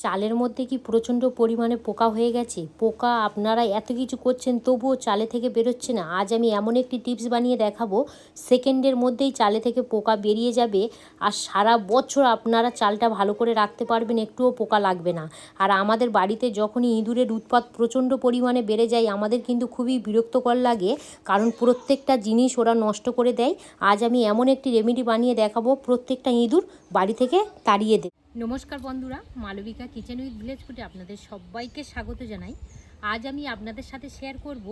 চালের মধ্যে কি প্রচণ্ড পরিমাণে পোকা হয়ে গেছে? পোকা আপনারা এত কিছু করছেন তবুও চালে থেকে বেরোচ্ছে না। আজ আমি এমন একটি টিপস বানিয়ে দেখাবো, সেকেন্ডের মধ্যেই চালে থেকে পোকা বেরিয়ে যাবে আর সারা বছর আপনারা চালটা ভালো করে রাখতে পারবেন, একটুও পোকা লাগবে না। আর আমাদের বাড়িতে যখনই ইঁদুরের উৎপাত প্রচণ্ড পরিমাণে বেড়ে যায় আমাদের কিন্তু খুবই বিরক্তকর লাগে, কারণ প্রত্যেকটা জিনিস ওরা নষ্ট করে দেয়। আজ আমি এমন একটি রেমেডি বানিয়ে দেখাবো প্রত্যেকটা ইঁদুর বাড়ি থেকে তাড়িয়ে দেবে। নমস্কার বন্ধুরা, মালবিকা কিচেন উইথ ভিলেজ ফুডে আপনাদের সবাইকে স্বাগত জানাই। আজ আমি আপনাদের সাথে শেয়ার করব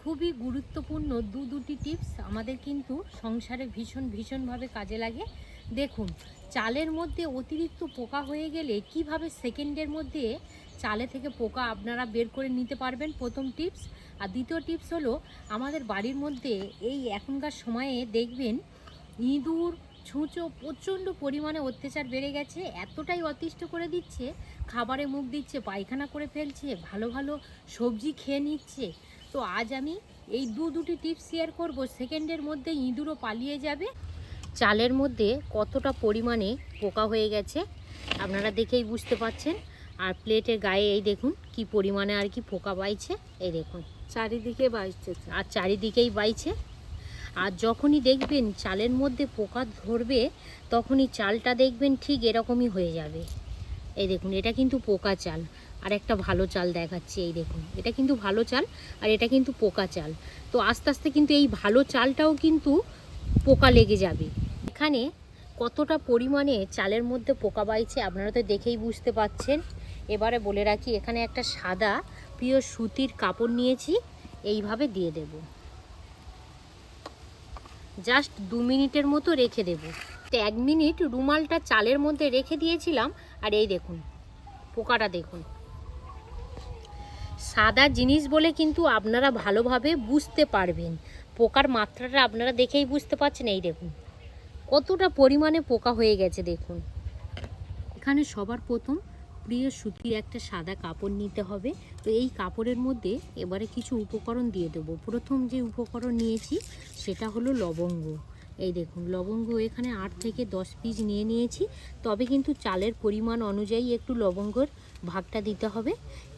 খুবই গুরুত্বপূর্ণ দুটি টিপস, আমাদের কিন্তু সংসারে ভীষণভাবে কাজে লাগে। দেখুন, চালের মধ্যে অতিরিক্ত পোকা হয়ে গেলে কিভাবে সেকেন্ডের মধ্যে চালে থেকে পোকা আপনারা বের করে নিতে পারবেন, প্রথম টিপস। আর দ্বিতীয় টিপস হলো, আমাদের বাড়ির মধ্যে এই এখনকার সময়ে দেখবেন ইঁদুর ছুঁচো প্রচণ্ড পরিমাণে অত্যাচার বেড়ে গেছে, এতটাই অতিষ্ঠ করে দিচ্ছে, খাবারে মুখ দিচ্ছে, পায়খানা করে ফেলছে, ভালো ভালো সবজি খেয়ে নিচ্ছে। তো আজ আমি এই দুটি টিপস শেয়ার করব, সেকেন্ডের মধ্যে ইঁদুরও পালিয়ে যাবে। চালের মধ্যে কতটা পরিমাণে পোকা হয়ে গেছে আপনারা দেখেই বুঝতে পারছেন। আর প্লেটের গায়ে এই দেখুন কি পরিমাণে আর কি পোকা বাইছে, এই দেখুন চারিদিকে বাইছে, আর চারিদিকেই বাইছে। আর যখনই দেখবেন চালের মধ্যে পোকা ধরবে তখনই চালটা দেখবেন ঠিক এরকমই হয়ে যাবে। এই দেখুন, এটা কিন্তু পোকা চাল। আর একটা ভালো চাল দেখাচ্ছি, এই দেখুন এটা কিন্তু ভালো চাল আর এটা কিন্তু পোকা চাল। তো আস্তে আস্তে কিন্তু এই ভালো চালটাও কিন্তু পোকা লেগে যাবে। এখানে কতটা পরিমাণে চালের মধ্যে পোকা বাইছে আপনারা তো দেখেই বুঝতে পাচ্ছেন। এবারে বলে রাখি, এখানে একটা সাদা পিওর সুতির কাপড় নিয়েছি, এইভাবে দিয়ে দেব। জাস্ট 2 মিনিটের মতো রেখে দেব। তো 1 মিনিট রুমালটা চালের মধ্যে রেখে দিয়েছিলাম আর এই দেখুন পোকাটা দেখুন। সাদা জিনিস বলে কিন্তু আপনারা ভালোভাবে বুঝতে পারবেন, পোকার মাত্রাটা আপনারা দেখেই বুঝতে পারছেন। এই দেখুন কতটা পরিমাণে পোকা হয়ে গেছে দেখুন। এখানে সবার প্রথম প্রিয় সুতির একটা সাদা কাপড় নিতে হবে। তো এই কাপড়ের মধ্যে এবারে কিছু উপকরণ দিয়ে দেবো। প্রথম যে উপকরণ নিয়েছি সেটা হলো লবঙ্গ। এই দেখুন লবঙ্গ এখানে 8 থেকে 10 পিস নিয়ে নিয়েছি, তবে কিন্তু চালের পরিমাণ অনুযায়ী একটু লবঙ্গের ভাগটা দিতে হবে।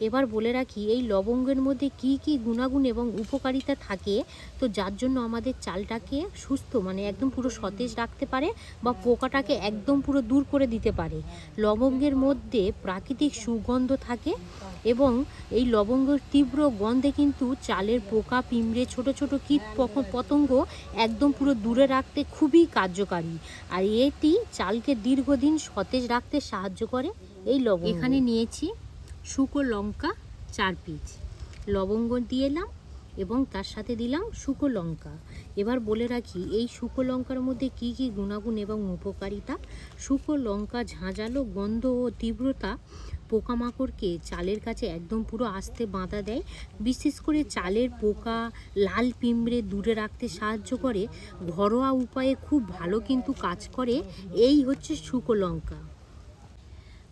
এবার বলে রাখি, এই লবঙ্গের মধ্যে কি কি গুণাগুণ এবং উপকারিতা থাকে, তো যার জন্য আমাদের চালটাকে সুস্থ মানে একদম পুরো সতেজ রাখতে পারে বা পোকাটাকে একদম পুরো দূর করে দিতে পারে। লবঙ্গের মধ্যে প্রাকৃতিক সুগন্ধ থাকে এবং এই লবঙ্গের তীব্র গন্ধে কিন্তু চালের পোকা, পিঁমড়ে, ছোট ছোট কীট পতঙ্গ একদম পুরো দূরে রাখতে খুবই কার্যকারী। আর এটি চালকে দীর্ঘদিন সতেজ রাখতে সাহায্য করে এই লবঙ্গ। এখানে নিয়েছি শুকনো লঙ্কা 4 পিস, লবঙ্গ দিয়ে এলাম এবং তার সাথে দিলাম শুকনো লঙ্কা। এবার বলে রাখি, এই শুকনো লঙ্কার মধ্যে কি কি গুণাগুণ এবং উপকারিতা। শুকনো লঙ্কা ঝাঁঝালো গন্ধ ও তীব্রতা পোকামাকড়কে চালের কাছে একদম পুরো আস্তে বাঁধা দেয়, বিশেষ করে চালের পোকা, লাল পিঁমড়ে দূরে রাখতে সাহায্য করে। ঘরোয়া উপায়ে খুব ভালো কিন্তু কাজ করে এই হচ্ছে শুকনো লঙ্কা।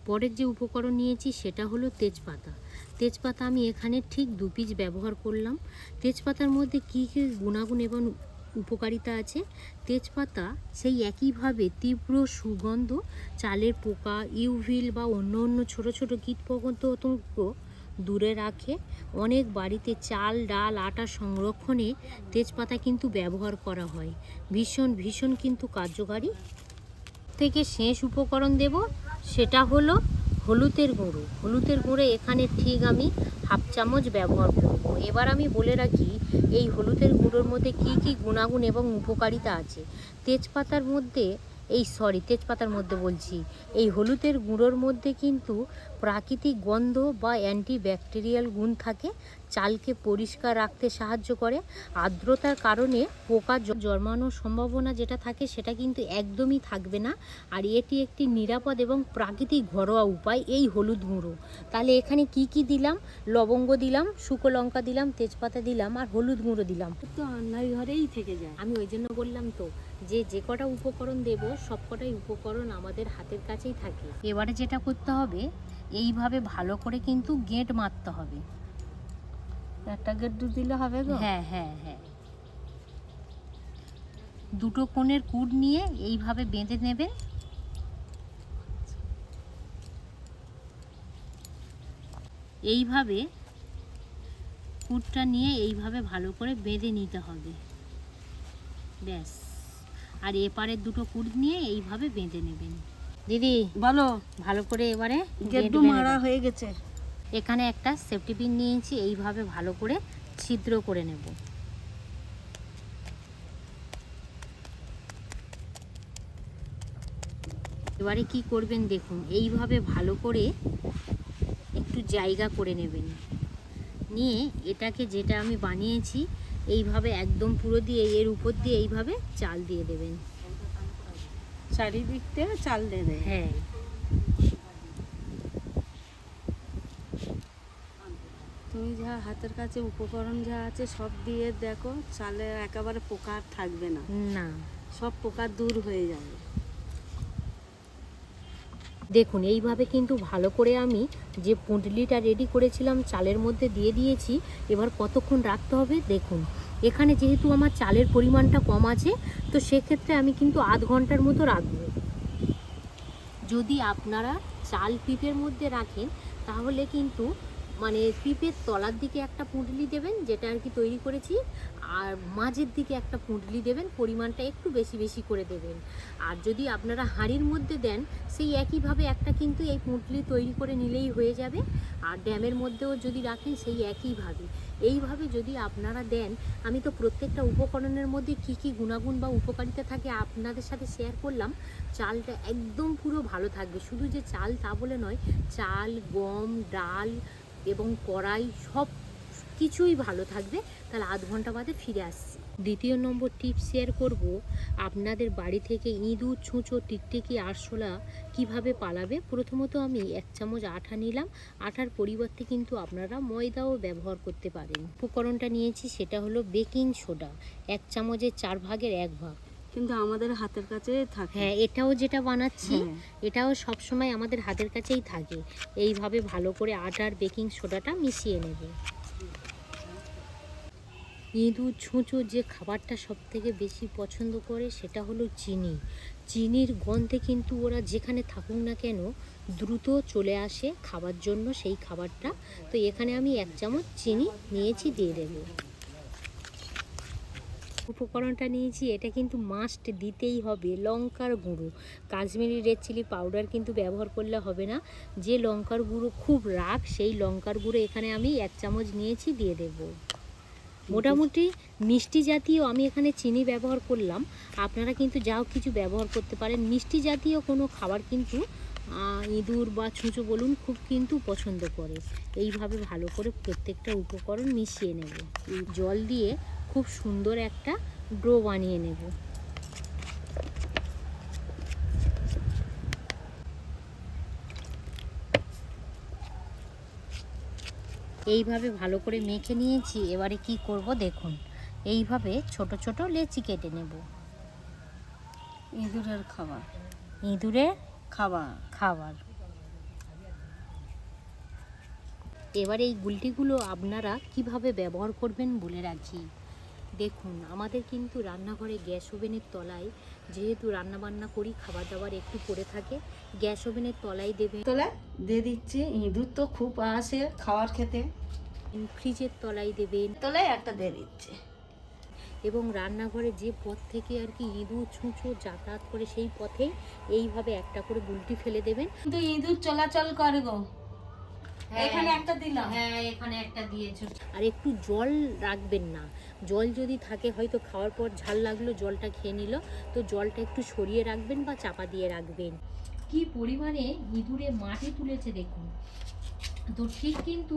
পরের যে উপকরণ নিয়েছি সেটা হলো তেজপাতা। তেজপাতা আমি এখানে ঠিক 2 পিস ব্যবহার করলাম। তেজপাতার মধ্যে কী কী গুণাগুণ এবং উপকারিতা আছে। তেজপাতা সেই একইভাবে তীব্র সুগন্ধ, চালের পোকা, ইউভিল বা অন্য ছোট ছোট কীটপতঙ্গ দূরে রাখে। অনেক বাড়িতে চাল, ডাল, আটা সংরক্ষণে তেজপাতা কিন্তু ব্যবহার করা হয়। ভীষণ কিন্তু কার্যকারী। থেকে শেষ উপকরণ দেব, সেটা হলো হলুদের গুঁড়ো। হলুদের গুঁড়ো এখানে ঠিক আমি 1/2 চামচ ব্যবহার করব। এবার আমি বলে রাখি, এই হলুদের গুঁড়োর মধ্যে কি কি গুণাগুণ এবং উপকারিতা আছে। তেজপাতার মধ্যে বলছি, এই হলুদের গুঁড়োর মধ্যে কিন্তু প্রাকৃতিক গন্ধ বা অ্যান্টিব্যাকটেরিয়াল গুণ থাকে, চালকে পরিষ্কার রাখতে সাহায্য করে। আর্দ্রতার কারণে পোকা জন্মানোর সম্ভাবনা যেটা থাকে সেটা কিন্তু একদমই থাকবে না। আর এটি একটি নিরাপদ এবং প্রাকৃতিক ঘরোয়া উপায় এই হলুদ গুঁড়ো। তাহলে এখানে কি কি দিলাম, লবঙ্গ দিলাম, শুকনো লঙ্কা দিলাম, তেজপাতা দিলাম আর হলুদ গুঁড়ো দিলাম। তো রান্নার ঘরেই থেকে যায়। আমি ওই জন্য বললাম তো যে কটা উপকরণ দেব সব কটাই উপকরণ আমাদের হাতের কাছেই থাকে। এবারে যেটা করতে হবে, এইভাবে ভালো করে কিন্তু গেঁট মারতে হবে। একটা গেড্ডু দিলে হবে গো? হ্যাঁ, 2 কোণের কুড নিয়ে এইভাবে বেঁধে নেবেন। এইভাবে পুরটা নিয়ে এইভাবে ভালো করে বেঁধে নিতে হবে, ব্যাস। আর এপারের দুটো পুর নিয়ে এইভাবে বেঁধে নেবেন। দিদি বলো। ভালো করে এবারে গেড্ডু বেঁধে মারা নেবেন। হয়ে গেছে। এখানে একটা সেফটি পিন নিয়েছি, এইভাবে ভালো করে ছিদ্র করে নেব। এবারে কি করবেন দেখুন, এইভাবে ভালো করে একটু জায়গা করে নেবেন, নিয়ে এটাকে যেটা আমি বানিয়েছি এইভাবে একদম পুরো দিয়ে এর উপর দিয়ে এইভাবে চাল দিয়ে দেবেন। চারিদিক থেকে চাল দিয়ে দেয়। হ্যাঁ, তুমি যা হাতের কাছে উপকরণ যা আছে সব দিয়ে দেখো, চালে একেবারে পোকা আর থাকবে না, না সব পোকা দূর হয়ে যাবে। দেখুন এইভাবে কিন্তু ভালো করে আমি যে পুঁটলিটা রেডি করেছিলাম চালের মধ্যে দিয়ে দিয়েছি। এবার কতক্ষণ রাখতে হবে দেখুন, এখানে যেহেতু আমার চালের পরিমাণটা কম আছে, তো সেক্ষেত্রে আমি কিন্তু আধ ঘন্টার মতো রাখবো। যদি আপনারা চাল পিপের মধ্যে রাখেন তাহলে কিন্তু মানে পিপের তলার দিকে একটা পুঁটলি দেবেন, যেটা আর কি তৈরি করেছি, আর মাঝের দিকে একটা পুঁটলি দেবেন, পরিমাণটা একটু বেশি বেশি করে দেবেন। আর যদি আপনারা হাঁড়ির মধ্যে দেন সেই একইভাবে একটা কিন্তু এই পুঁটলি তৈরি করে নিলেই হয়ে যাবে। আর ড্যামের মধ্যেও যদি রাখেন সেই একইভাবে, এইভাবে যদি আপনারা দেন। আমি তো প্রত্যেকটা উপকরণের মধ্যে কী কী গুণাগুণ বা উপকারিতা থাকে আপনাদের সাথে শেয়ার করলাম। চালটা একদম পুরো ভালো থাকবে, শুধু যে চাল তা বলে নয়, চাল, গম, ডাল এবং কড়াই সব কিছুই ভালো থাকবে। তাহলে আধ ঘন্টা বাদে ফিরে আসছি। দ্বিতীয় নম্বর টিপস শেয়ার করব, আপনাদের বাড়ি থেকে ইঁদুর, ছুঁচো, টিকটিকি, আরশোলা কিভাবে পালাবে। প্রথমত আমি 1 চামচ আটা নিলাম। আটার পরিবর্তে কিন্তু আপনারা ময়দাও ব্যবহার করতে পারেন। উপকরণটা নিয়েছি সেটা হলো বেকিং সোডা, 1 চামচের 4 ভাগের 1 ভাগ। কিন্তু আমাদের হাতের কাছে থাকে। হ্যাঁ, এটাও যেটা বানাচ্ছি হ্যাঁ। এটাও সবসময় আমাদের হাতের কাছেই থাকে। এইভাবে ভালো করে আটার বেকিং সোডাটা মিশিয়ে নেব। ইঁদুর, ছুঁচো যে খাবারটা সব থেকে বেশি পছন্দ করে সেটা হলো চিনি। চিনির গন্ধে কিন্তু ওরা যেখানে থাকুক না কেন দ্রুত চলে আসে খাবার জন্য সেই খাবারটা। তো এখানে আমি 1 চামচ চিনি নিয়েছি, দিয়ে দেবো। উপকরণটা নিয়েছি, এটা কিন্তু মাস্ট দিতেই হবে, লঙ্কার গুঁড়ো। কাশ্মীরি রেড চিলি পাউডার কিন্তু ব্যবহার করলে হবে না। যে লঙ্কার গুঁড়ো খুব রাগ সেই লঙ্কার গুঁড়ো এখানে আমি 1 চামচ নিয়েছি, দিয়ে দেব। মোটামুটি মিষ্টি জাতীয় আমি এখানে চিনি ব্যবহার করলাম, আপনারা কিন্তু যাও কিছু ব্যবহার করতে পারেন। মিষ্টি জাতীয় কোনো খাবার কিন্তু ইঁদুর বা ছুঁচো বলুন খুব কিন্তু পছন্দ করে। এইভাবে ভালো করে প্রত্যেকটা উপকরণ মিশিয়ে নেব। জল দিয়ে খুব সুন্দর একটা ডো বানিয়ে নেব। এইভাবে ভালো করে মেখে নিয়েছি। এবারে কি করব দেখুন, এইভাবে ছোট ছোট লেচি কেটে নেব। ইঁদুরের খাবার। ইঁদুরের খাবার। খাবার। এবার এই গুলটিগুলো আপনারা কিভাবে ব্যবহার করবেন বলে রাখি। দেখুন, আমাদের কিন্তু রান্নাঘরে গ্যাস ওভেনের তলায়, যেহেতু রান্নাবান্না করি খাবার দাবার একটু পড়ে থাকে, গ্যাস ওভেনের তলায় দেবেন। তলায় দিয়ে দিচ্ছি, ইঁদুর তো খুব আসে খাবার খেতে। ফ্রিজের তলায় দেবেন, তলায় একটা দিয়ে দিচ্ছে। এবং রান্নাঘরে যে পথ থেকে আর কি ইঁদুর, ছুঁচো যাতায়াত করে সেই পথেই এইভাবে একটা করে গুলটি ফেলে দেবেন। কিন্তু ইঁদুর চলাচল করে গো। এখানে একটা দিলাম। হ্যাঁ, এখানে একটা দিয়েছো। আর একটু জল রাখবেন না, জল যদি থাকে হয়তো খাওয়ার পর ঝাল লাগলো, জলটা খেয়ে নিল, তো জলটা একটু সরিয়ে রাখবেন বা চাপা দিয়ে রাখবেন। কি পরিমাণে ইঁদুরে মাটি তুলেছে দেখুন। তো ঠিক কিন্তু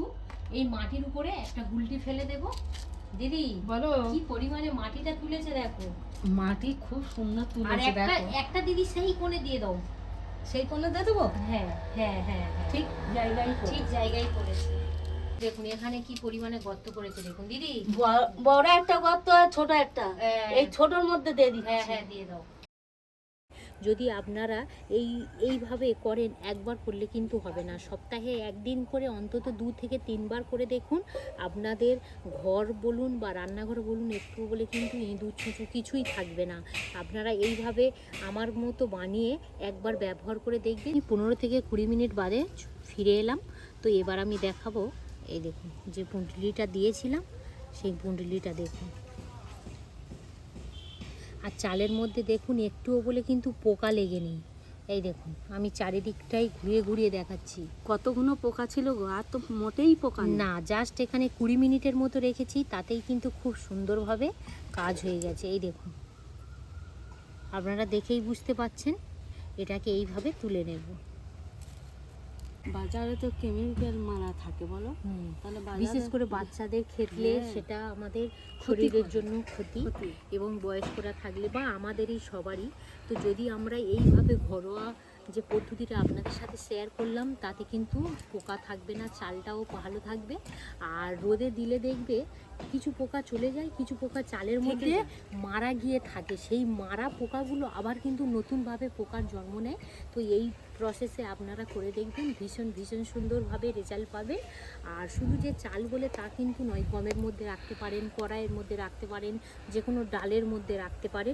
এই মাটির উপরে একটা গুলটি ফেলে দেব। দিদি বলো। কি পরিমাণে মাটিটা তুলেছে দেখো। মাটি খুব সুন্দর আর তুলেছে দেখো। একটা দিদি সেই কোণে দিয়ে দাও। সেই কোণে দিয়ে দেবো। হ্যাঁ হ্যাঁ হ্যাঁ হ্যাঁ, ঠিক জায়গায় ঠিক জায়গায় করেছে। দেখুন এখানে কি পরিমাণে গর্ত করেছে দেখুন দিদি। বড় একটা গর্ত আর ছোট একটা, এই ছোটর মধ্যে দিয়ে দিচ্ছি। হ্যাঁ হ্যাঁ, দিয়ে দাও। যদি আপনারা এইভাবে করেন, একবার করলে কিন্তু হবে না, সপ্তাহে 1 দিন করে অন্তত 2 থেকে 3 বার করে দেখুন। আপনাদের ঘর বলুন বা রান্নাঘর বলুন একটু বলে কিন্তু ইঁদুর, ছুঁচো কিছুই থাকবে না। আপনারা এইভাবে আমার মতো বানিয়ে একবার ব্যবহার করে দেখবেন। 15 থেকে 20 মিনিট বাদে ফিরে এলাম। তো এবার আমি দেখাবো, এই দেখুন যে পুঁটলিটা দিয়েছিলাম সেই পুঁটলিটা দেখুন। আর চালের মধ্যে দেখুন একটুও বলে কিন্তু পোকা লেগে নেই। এই দেখুন আমি চারিদিকটাই ঘুরিয়ে ঘুরিয়ে দেখাচ্ছি। কতগুলো পোকা ছিল গো, আর তো মোটেই পোকা নেই। না, জাস্ট এখানে 20 মিনিটের মতো রেখেছি, তাতেই কিন্তু খুব সুন্দরভাবে কাজ হয়ে গেছে। এই দেখুন, আপনারা দেখেই বুঝতে পাচ্ছেন। এটাকে এইভাবে তুলে নেব। বাজারে তো কেমিক্যাল মারা থাকে বলো, তাহলে বিশেষ করে বাচ্চাদের খেলে হ্যাঁ। সেটা আমাদের ক্ষতি শরীরের করে। জন্য ক্ষতি, ক্ষতি। এবং বয়স্করা থাকলে বা আমাদেরই সবারই। তো যদি আমরা এইভাবে ঘরোয়া যে পদ্ধতিটা আপনাদের সাথে শেয়ার করলাম, তাতে কিন্তু পোকা থাকবে না, চালটাও ভালো থাকবে। আর রোদে দিলে দেখবে কিছু পোকা চলে যায়, কিছু পোকা চালের থেকে মধ্যে যায়। মারা গিয়ে থাকে। সেই মারা পোকাগুলো আবার কিন্তু নতুনভাবে পোকার জন্ম নেয়। তো এই প্রসেসে আপনারা করে দেখবেন, ভীষণ ভীষণ সুন্দরভাবে রেজাল্ট পাবেন। আর শুধু যে চাল বলে তা কিন্তু নয়, গমের মধ্যে রাখতে পারেন, কড়াইয়ের মধ্যে রাখতে পারেন, যে কোনো ডালের মধ্যে রাখতে পারেন।